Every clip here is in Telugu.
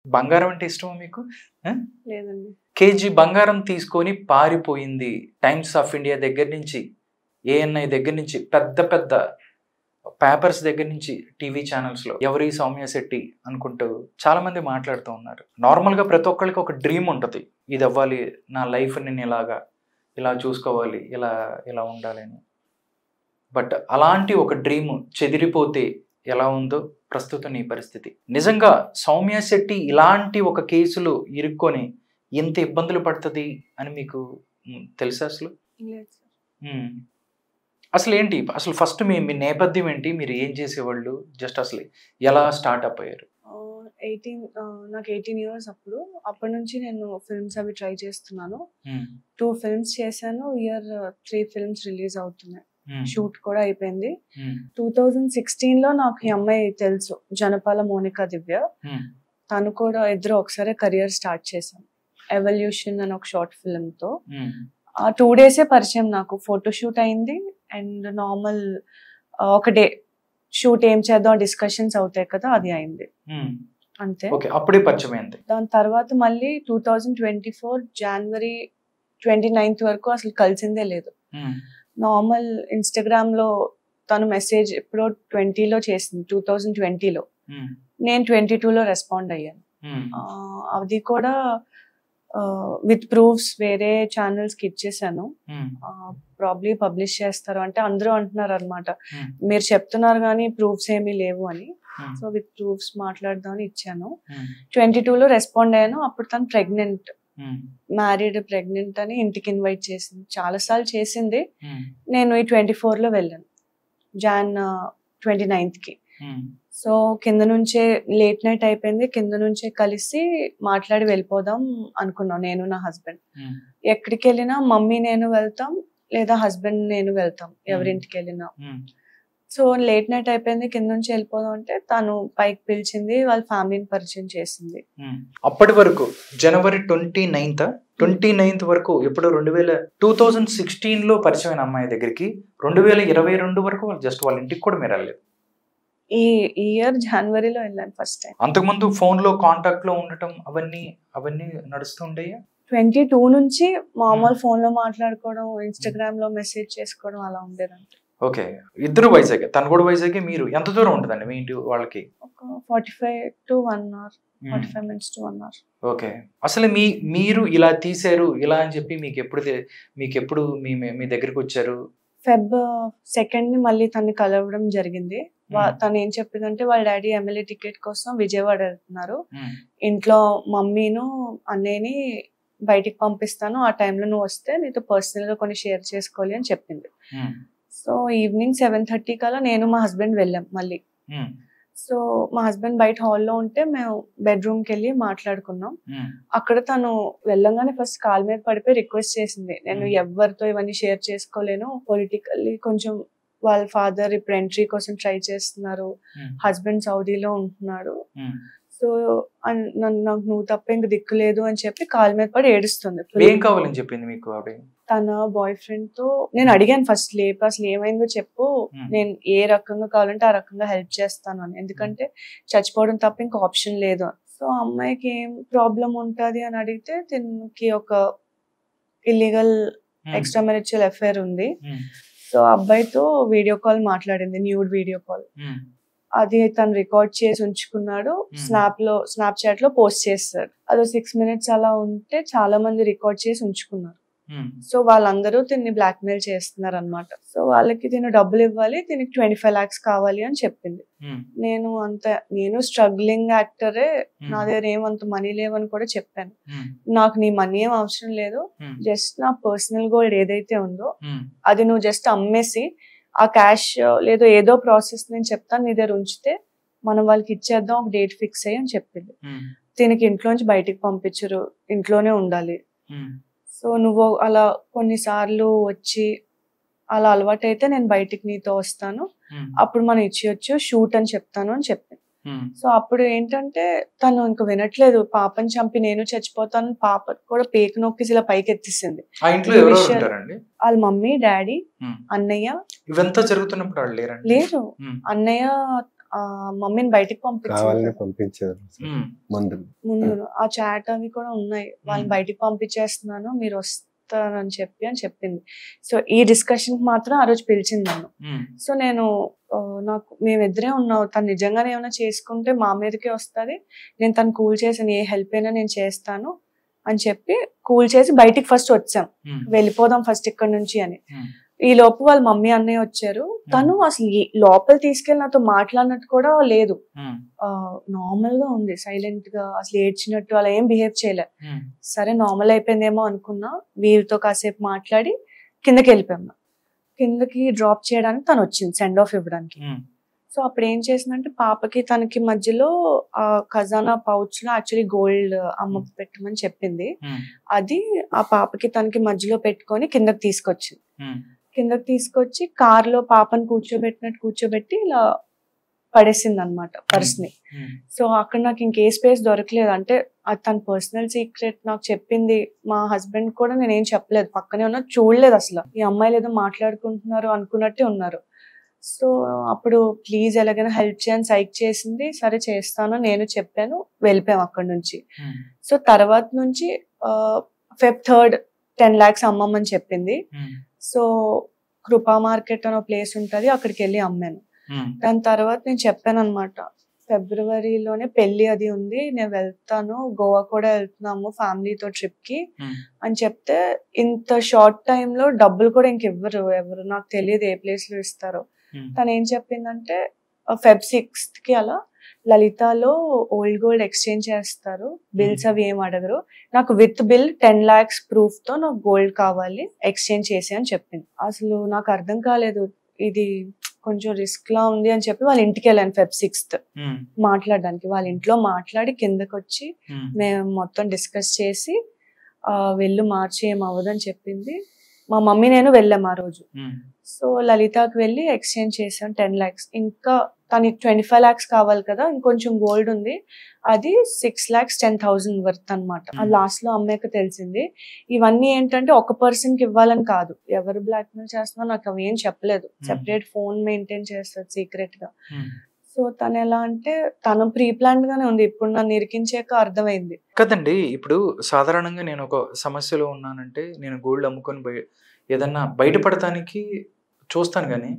బంగారం అంటే ఇష్టమా మీకు? లేదండి. కేజీ బంగారం తీసుకొని పారిపోయింది. టైమ్స్ ఆఫ్ ఇండియా దగ్గర నుంచి, ఏఎన్ఐ దగ్గర నుంచి, పెద్ద పెద్ద పేపర్స్ దగ్గర నుంచి టీవీ ఛానల్స్లో ఎవరి సౌమ్య శెట్టి అనుకుంటూ చాలా మంది మాట్లాడుతూ ఉన్నారు. నార్మల్గా ప్రతి ఒక్కరికి ఒక డ్రీమ్ ఉంటుంది, ఇది అవ్వాలి, నా లైఫ్ నేను ఇలా చూసుకోవాలి, ఇలా ఉండాలి అని. బట్ అలాంటి ఒక డ్రీమ్ చెదిరిపోతే ఎలా ఉందో ప్రస్తుతం నీ పరిస్థితి. నిజంగా సౌమ్య శెట్టి ఇలాంటి ఒక కేసులో ఇరుక్కొని ఎంత ఇబ్బందులు పడుతుంది అని మీకు తెలుసా అసలు? అసలు ఏంటి, అసలు ఫస్ట్ మీ నేపథ్యం ఏంటి, మీరు ఏం చేసేవాళ్ళు, జస్ట్ అసలు ఎలా స్టార్ట్అప్ అయ్యారు? నాకు 18 years అప్పటి నుంచి నేను ఫిల్మ్స్ అవి ట్రై చేస్తున్నాను. 2 films చేశాను. ఇయర్ 3 films రిలీజ్ అవుతున్నాయి. షూట్ కూడా అయిపోయింది. 2016లో నాకు ఈ అమ్మాయి తెలుసు, జనపాల మోనికా దివ్య. తను కూడా ఇద్దరు ఒకసారి కెరియర్ స్టార్ట్ చేశాం. ఎవల్యూషన్ అని ఒక షార్ట్ ఫిల్మ్ తో. ఆ 2 days పరిచయం. నాకు ఫోటో షూట్ అయింది అండ్ నార్మల్ ఒక డే షూట్ ఏం చేద్దాం డిస్కషన్స్ అవుతాయి కదా, అది అయింది అంతే. అప్పుడే పరిచయం అయింది. దాని తర్వాత మళ్ళీ 2024 January 29th వరకు అసలు కలిసిందే లేదు. నార్మల్ ఇన్స్టాగ్రామ్ లో తను మెసేజ్ ఎప్పుడో 20లో చేసింది, 2020లో. నేను 22లో రెస్పాండ్ అయ్యాను. అది కూడా విత్ ప్రూఫ్స్ వేరే ఛానల్స్ కి ఇచ్చేసాను. ప్రాబ్లీ పబ్లిష్ చేస్తారు అంటే అందరూ అంటున్నారు అనమాట, మీరు చెప్తున్నారు కానీ ప్రూఫ్స్ ఏమీ లేవు అని. సో విత్ ప్రూఫ్స్ మాట్లాడదామని ఇచ్చాను. 22లో రెస్పాండ్ అయ్యాను. అప్పుడు తను ప్రెగ్నెంట్, మ్యారీడ్ ప్రెగ్నెంట్ అని ఇంటికి ఇన్వైట్ చేసింది. చాలా సార్లు చేసింది. నేను ఈ 24లో వెళ్ళాను, Jan 29th కి. సో కింద నుంచే లేట్ నైట్ అయిపోయింది, కింద నుంచే కలిసి మాట్లాడి వెళ్ళిపోదాం అనుకున్నాం నేను నా హస్బెండ్. ఎక్కడికి వెళ్ళినా మమ్మీ నేను వెళ్తాం, లేదా హస్బెండ్ నేను వెళ్తాం ఎవరింటికి వెళ్ళినా. సో లేట్ నైట్ అయిపోయింది, కింద నుంచి వెళ్ళిపోదాం అంటే తను పైకి పిలిచింది, వాళ్ళ ఫ్యామిలీని పరిచయం చేసింది. అప్పటి వరకు జనవరి 29th వరకు ఎప్పుడు 2016లో పరిచయమైన అమ్మాయి దగ్గరికి 2022 వరకు జస్ట్ వాళ్ళ ఇంటికి కూడా మీరు వెళ్ళలేదు. ఈ ఇయర్ జనవరిలో వెళ్ళాను ఫస్ట్ టైం. అంతకుముందు ఫోన్ లో కాంటాక్ట్ లో ఉండటం అవన్నీ నడుస్తుండేయా? 22 నుంచి మామూలు ఫోన్ లో మాట్లాడుకోవడం, ఇన్స్టాగ్రామ్ లో మెసేజ్ చేసుకోవడం అలా ఉండేదంటే. ఓకే, ఇద్దరు వైజాగ్, తను కూడా వైజాగ్. మీరు ఎంత దూరం ఉంటుందండి మీ ఇంటి వాళ్ళకి? ఒక 45 to 1 hour, 45 minutes to 1 hour. Okay, అసలు మీరు ఇలా తీసారు ఇలా అని చెప్పి మీకు ఎప్పుడు మీ దగ్గరికి వచ్చారు? Feb 2nd మళ్ళీ తన్ని కలవడం జరిగింది. తను ఏం చెప్పిందంటే వాళ్ళ డాడీ ఎమ్మెల్యే టికెట్ కోసం విజయవాడ వెళ్తున్నారు, ఇంట్లో మమ్మీను అన్నయ్యని బయటికి పంపిస్తాను, ఆ టైంలో నువ్వు వస్తే నీతో పర్సనల్ గా కొన్ని షేర్ చేసుకోవాలి అని చెప్పింది. సో ఈవినింగ్ 7:30 కల్లా నేను మా హస్బెండ్ వెళ్ళాం మళ్ళీ. సో మా హస్బెండ్ బయట హాల్లో ఉంటే మేము బెడ్రూమ్ కి వెళ్ళి మాట్లాడుకున్నాం. అక్కడ తను వెళ్ళంగానే ఫస్ట్ కాల్ మీద పడిపోయి రిక్వెస్ట్ చేసింది, నేను ఎవరితో ఇవన్నీ షేర్ చేసుకోలేను, పొలిటికల్లీ కొంచెం వాళ్ళ ఫాదర్ ఇప్పుడు ఎంట్రీ కోసం ట్రై చేస్తున్నారు, హస్బెండ్ సౌదీలో ఉంటున్నాడు, సో నాకు నువ్వు తప్ప ఇంక దిక్కు లేదు అని చెప్పి కాల్ మీద పడి ఏడుస్తుంది. ఏం కావాలని చెప్పింది మీకు? తన బాయ్ ఫ్రెండ్ తో నేను అడిగాను ఫస్ట్, లేపు అసలు ఏమైందో చెప్పు, నేను ఏ రకంగా కావాలంటే ఆ రకంగా హెల్ప్ చేస్తాను అని, ఎందుకంటే చచ్చిపోవడం తప్ప ఇంకో ఆప్షన్ లేదు. సో అమ్మాయికి ఏం ప్రాబ్లం ఉంటది అని అడిగితే దీనికి ఒక ఇల్లీగల్ ఎక్స్ట్రా మ్యారిటల్ అఫైర్ ఉంది. సో అబ్బాయితో వీడియో కాల్ మాట్లాడింది, న్యూడ్ వీడియో కాల్. అది తను రికార్డ్ చేసి ఉంచుకున్నాడు, స్నాప్చాట్ లో పోస్ట్ చేస్తాడు. అదో 6 minutes అలా ఉంటే చాలా మంది రికార్డ్ చేసి ఉంచుకున్నారు. సో వాళ్ళందరూ దీన్ని బ్లాక్ మెయిల్ చేస్తున్నారు. సో వాళ్ళకి దీన్ని డబ్బులు ఇవ్వాలి, దీనికి 25 lakhs కావాలి అని చెప్పింది. నేను స్ట్రగ్లింగ్ యాక్టరే, నా దగ్గర ఏమంత మనీ లేవని కూడా చెప్పాను. నాకు నీ మనీ ఏం అవసరం లేదు, జస్ట్ నా పర్సనల్ గోల్డ్ ఏదైతే ఉందో అది నువ్వు జస్ట్ అమ్మేసి ఆ క్యాష్ లేదో ఏదో ప్రాసెస్ నేను చెప్తాను, నీ దగ్గర ఉంచితే మనం వాళ్ళకి ఇచ్చేద్దాం, ఒక డేట్ ఫిక్స్ అయ్యి అని చెప్పింది. దీనికి ఇంట్లోంచి బయటికి పంపించరు, ఇంట్లోనే ఉండాలి. సో నువ్వు అలా కొన్నిసార్లు వచ్చి అలా అలవాటు అయితే నేను బయటికి నీతో వస్తాను, అప్పుడు మనం ఇచ్చేయచ్చు, షూట్ అని చెప్తాను అని చెప్పింది. సో అప్పుడు ఏంటంటే తను ఇంకా వినట్లేదు, పాపని చంపి నేను చచ్చిపోతాను, పాప కూడా పేక నొక్కి ఇలా పైకి ఎత్తిసింది. వాళ్ళ మమ్మీ, డాడీ, అన్నయ్య. ఇవంతా జరుగుతున్నప్పుడు లేరు. అన్నయ్య మమ్మీని బయటికి పంపించారు ముందు ఆ చాట్ అవి కూడా ఉన్నాయి. వాళ్ళని బయటికి పంపించేస్తున్నాను మీరు వస్తారని చెప్పింది. సో ఈ డిస్కషన్ మాత్రం ఆ రోజు పిలిచింది నన్ను. సో నేను మేమిద్దరే ఉన్నావు, తను నిజంగానే ఏమైనా చేసుకుంటే మా మీదకే వస్తుంది, నేను తను కూల్ చేసాను, ఏ హెల్ప్ అయినా నేను చేస్తాను అని చెప్పి కూల్ చేసి బయటికి ఫస్ట్ వచ్చాం, వెళ్ళిపోదాం ఫస్ట్ ఇక్కడ నుంచి అని. ఈ లోపు వాళ్ళ మమ్మీ అన్నయ్య వచ్చారు. తను అసలు లోపల తీసుకెళ్ళి నాతో మాట్లాడినట్టు కూడా లేదు, నార్మల్ గా ఉంది, సైలెంట్ గా, అసలు ఏడ్చినట్టు అలా ఏం బిహేవ్ చేయలే. సరే నార్మల్ అయిపోయిందేమో అనుకున్నా. వీరితో కాసేపు మాట్లాడి కిందకి వెళ్ళిపోయాము. కిందకి డ్రాప్ చేయడానికి తను వచ్చింది సెండ్ ఆఫ్ ఇవ్వడానికి. సో అప్పుడు ఏం చేసిందంటే పాపకి తనకి మధ్యలో ఆ ఖజానా పౌచ్ లో యాక్చువల్లీ గోల్డ్ అమ్మ పెట్టమని చెప్పింది. అది ఆ పాపకి తనకి మధ్యలో పెట్టుకొని కిందకి తీసుకొచ్చి కార్ లో పాపని కూర్చోబెట్టి ఇలా పడేసింది అనమాట పర్స్ ని. సో అక్కడ నాకు ఇంకే స్పేస్ దొరకలేదు. అంటే అది తన పర్సనల్ సీక్రెట్ నాకు చెప్పింది. మా హస్బెండ్ కూడా నేనేం చెప్పలేదు, పక్కనే ఉన్నా, చూడలేదు అసలు. ఈ అమ్మాయిలు ఏదో మాట్లాడుకుంటున్నారు అనుకున్నట్టే ఉన్నారు. సో అప్పుడు ప్లీజ్ ఎలాగైనా హెల్ప్ చేయని సైక్ చేసింది. సరే చేస్తాను నేను చెప్పాను, వెళ్ళిపోయాం అక్కడ నుంచి. సో తర్వాత నుంచి Feb 3rd 10 lakhs అమ్మమ్మని చెప్పింది. సో కృపా మార్కెట్ అనే ప్లేస్ ఉంటది, అక్కడికి వెళ్ళి అమ్మాను. దాని తర్వాత నేను చెప్పాను అనమాట, ఫిబ్రవరిలోనే పెళ్లి అది ఉంది, నేను వెళ్తాను, గోవా కూడా వెళ్తున్నాము ఫ్యామిలీతో ట్రిప్ కి అని చెప్తే, ఇంత షార్ట్ టైమ్ లో డబ్బులు కూడా ఇంకెవ్వరు ఎవరు నాకు తెలియదు ఏ ప్లేస్ లో ఇస్తారో. తను ఏం చెప్పిందంటే Feb 6th కి అలా లలితాలో ఓల్డ్ గోల్డ్ ఎక్స్చేంజ్ చేస్తారు, బిల్స్ అవి ఏం అడగరు, నాకు విత్ బిల్ 10 lakhs ప్రూఫ్ తో నాకు గోల్డ్ కావాలి, ఎక్స్చేంజ్ చేసి అని చెప్పింది. అసలు నాకు అర్థం కాలేదు, ఇది కొంచెం రిస్క్ లా ఉంది అని చెప్పి వాళ్ళ ఇంటికి వెళ్ళాను Feb 6th మాట్లాడడానికి. వాళ్ళ ఇంట్లో మాట్లాడి కిందకి వచ్చి మేము మొత్తం డిస్కస్ చేసి వెళ్ళు మార్చి ఏం అవ్వదని చెప్పింది. మా మమ్మీ నేను వెళ్ళాము ఆ రోజు. సో లలితాకి వెళ్ళి ఎక్స్చేంజ్ చేసాం 10 lakhs. ఇంకా తనకి 25 lakhs కావాలి కదా, ఇంకొంచెం గోల్డ్ ఉంది, అది 6,10,000 వర్త్ అనమాట. అది లాస్ట్ లో అమ్మాయికి తెలిసింది. ఇవన్నీ ఏంటంటే ఒక పర్సన్ కి ఇవ్వాలని కాదు, ఎవరు బ్లాక్ మెయిల్ చేస్తున్నా నాకు అవి ఏం చెప్పలేదు. సెపరేట్ ఫోన్ మెయింటైన్ చేస్తారు సీక్రెట్ గా. సో తను ఎలా అంటే తను ప్రీ ప్లాన్డ్ గానే ఉంది, ఇప్పుడు నన్ను ఇరికించాక అర్థమైంది కదండి. ఇప్పుడు సాధారణంగా నేను ఒక సమస్యలో ఉన్నానంటే నేను గోల్డ్ అమ్ముకొని ఏదన్నా బయటపడటానికి చూస్తాను, కానీ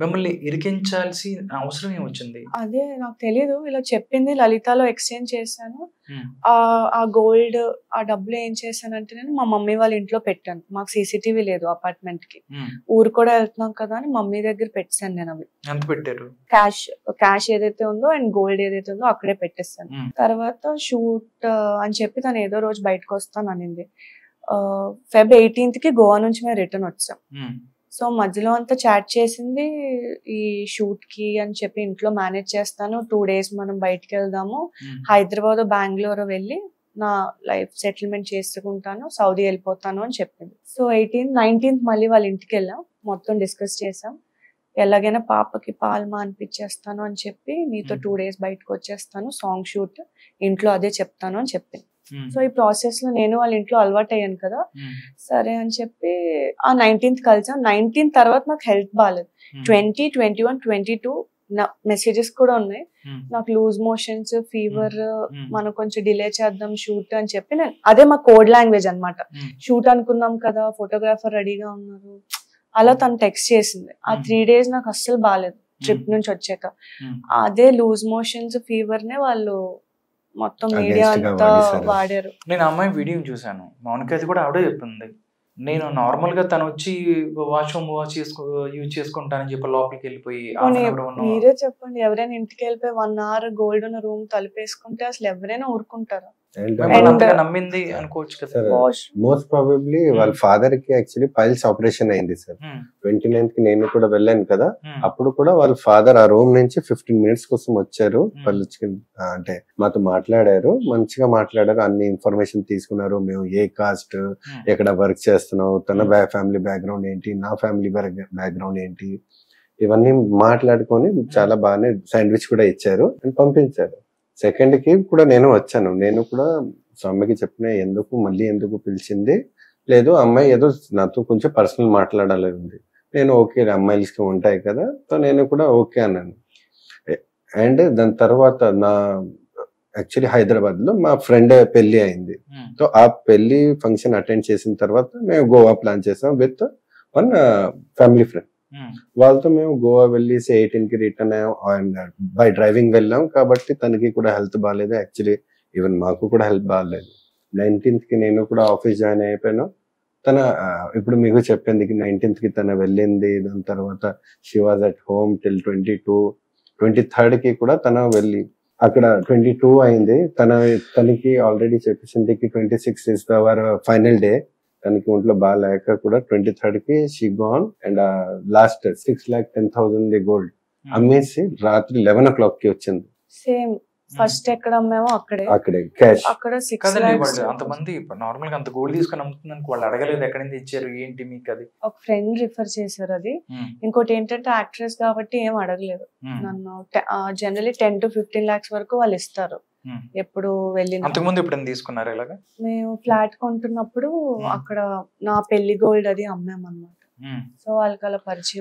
మిమ్మల్ని ఇరికించాల్సి అవసరం ఏమొచ్చింది? అదే నాకు తెలియదు. ఇలా చెప్పింది, లలితాలో ఎక్స్చేంజ్ చేశాను, ఆ గోల్డ్ ఆ డబ్బులు ఏం చేశానంటే నేను మా మమ్మీ వాళ్ళ ఇంట్లో పెట్టాను. మాకు CCTV లేదు అపార్ట్మెంట్ కి, ఊరు కూడా వెళ్తున్నాం కదా అని మమ్మీ దగ్గర పెట్టాను నేను. అవి ఎంత పెట్టారు? క్యాష్ ఏదైతే ఉందో అండ్ గోల్డ్ ఏదైతే ఉందో అక్కడే పెట్టేస్తాను. తర్వాత షూట్ అని చెప్పి తను ఏదో రోజు బయటకు వస్తాను అనింది. Feb 18th కి గోవా నుంచి మేము రిటర్న్ వచ్చాం. సో మధ్యలో అంతా చాట్ చేసింది, ఈ షూట్ కి అని చెప్పి ఇంట్లో మేనేజ్ చేస్తాను, 2 days మనం బయటకు వెళ్దాము, హైదరాబాద్ బెంగళూరు వెళ్ళి నా లైఫ్ సెటిల్మెంట్ చేసుకుంటాను, సౌదీ వెళ్ళిపోతాను అని చెప్పింది. సో 18th 19th మళ్ళీ వాళ్ళ ఇంటికి వెళ్ళాం, మొత్తం డిస్కస్ చేసాం. ఎలాగైనా పాపకి పాలు మానిపించేస్తాను అని చెప్పి, నీతో 2 days బయటకు వచ్చేస్తాను, సాంగ్ షూట్ ఇంట్లో అదే చెప్తాను అని చెప్పింది. సో ఈ ప్రాసెస్ లో నేను వాళ్ళ ఇంట్లో అలవాటు అయ్యాను కదా, సరే అని చెప్పి ఆ 19th కలిసాం. 19th తర్వాత నాకు హెల్త్ బాగాలేదు. 20, 21, 22 నా మెసేజెస్ కూడా ఉన్నాయి, నాకు లూజ్ మోషన్స్, ఫీవర్, మనం కొంచెం డిలే చేద్దాం షూట్ అని చెప్పి. నేను అదే మా కోడ్ లాంగ్వేజ్ అనమాట, షూట్ అనుకున్నాం కదా, ఫోటోగ్రాఫర్ రెడీగా ఉన్నారు, అలా తను టెక్స్ట్ చేసింది. ఆ 3 days నాకు అస్సలు బాగాలేదు ట్రిప్ నుంచి వచ్చాక. అదే లూజ్ మోషన్స్, ఫీవర్ నే వాళ్ళు మొత్తం మీడియా అంతా వాడారు. నేను అమ్మాయి వీడియో చూసాను, మౌనిక అది కూడా ఆవిడే చెప్పింది, నేను నార్మల్ గా తను వచ్చి వాష్రూమ్ యూజ్ చేసుకుంటానని చెప్పి లోపలికి వెళ్ళిపోయి. మీరే చెప్పండి, ఎవరైనా ఇంటికి వెళ్ళిపోయి 1 hour గోల్డ్ ఉన్న రూమ్ తలిపేసుకుంటే అసలు ఎవరైనా ఊరుకుంటారా? నమ్మింది అనుకోవచ్చు కదా. మోస్ట్ ప్రాబబ్లీ వాళ్ళ ఫాదర్ కి యాక్చువల్లీ పైల్స్ ఆపరేషన్ అయింది సార్. 29th కి నేను కూడా వెళ్ళాను కదా, అప్పుడు కూడా వాళ్ళ ఫాదర్ ఆ రూమ్ నుంచి 15 minutes కోసం వచ్చారు, అంటే మాతో మాట్లాడారు, మంచిగా మాట్లాడారు, అన్ని ఇన్ఫర్మేషన్ తీసుకున్నారు. మేము ఏ కాస్ట్, ఎక్కడ వర్క్ చేస్తున్నావు, తన ఫ్యామిలీ బ్యాక్గ్రౌండ్ ఏంటి, నా ఫ్యామిలీ బ్యాక్గ్రౌండ్ ఏంటి, ఇవన్నీ మాట్లాడుకొని చాలా బాగానే శాండ్విచ్ కూడా ఇచ్చారు అని పంపించారు. సెకండ్ కి కూడా నేను వచ్చాను, నేను కూడా అమ్మకి చెప్పిన, ఎందుకు పిలిచింది, లేదు అమ్మాయి ఏదో నాతో కొంచెం పర్సనల్ మాట్లాడాలి ఉంది. నేను ఓకే, అమ్మాయిలకి ఉంటాయి కదా, సో నేను కూడా ఓకే అన్నాను. అండ్ దాని తర్వాత నా యాక్చువల్లీ హైదరాబాద్ లో మా ఫ్రెండ్ పెళ్లి అయింది. సో ఆ పెళ్లి ఫంక్షన్ అటెండ్ చేసిన తర్వాత మేము గోవా ప్లాన్ చేసాం విత్ వన్ ఫ్యామిలీ ఫ్రెండ్. వాళ్ళతో మేము గోవా వెళ్ళి 18 కి రిటర్న్ అయ్యాం. అండ్ బై డ్రైవింగ్ వెళ్ళాం కాబట్టి తనకి కూడా హెల్త్ బాగాలేదు. యాక్చువల్లీ ఈవెన్ మాకు కూడా హెల్త్ బాగాలేదు. 19th కి నేను కూడా ఆఫీస్ జాయిన్ అయిపోయాను. తన ఇప్పుడు మీకు చెప్పింది 19th కి తన వెళ్ళింది. దాని తర్వాత she was at home till 22. 23rd కి కూడా తన వెళ్ళి అక్కడ 22 అయింది. తనకి ఆల్రెడీ చెప్పేసింది 26 ఇస్ అవర్ ఫైనల్ డే. తనకి ఒంట్లో బాగాలేక కూడా 23rd కి she gone. And last 6,10,000 gold అమ్మేసి రాత్రి 11 o'clock కి వచ్చింది. సేమ్ ఫస్ట్ ఎక్కడ అమ్మామో అక్కడే క్యాష్. అక్కడ 6 కదండి lakhs. వాళ్ళు అంతమంది నార్మల్ గా అంత గోల్డ్ తీసుకొని అమ్ముతుందని వాళ్ళు అడగలేదు ఎక్కడి నుంచి ఇచ్చారు ఏంటి మీకు అది? ఒక ఫ్రెండ్ రిఫర్ చేశారు అది. ఇంకోటి ఏంటంటే యాక్ట్రెస్ కాబట్టి ఏం అడగలేదు నన్ను. జనరలీ 10 to 15 lakhs వరకు వాళ్ళు ఇస్తారు ఎప్పుడు వెళ్ళిన. అంతకుముందు ఎప్పుడైనా తీసుకున్నారు ఇలాగా? మేము ఫ్లాట్ కొంటున్నప్పుడు అక్కడ నా పెళ్లి గోల్డ్ అది అమ్మామన్నమాట. సో వాళ్ళకి అలా పరిచయం.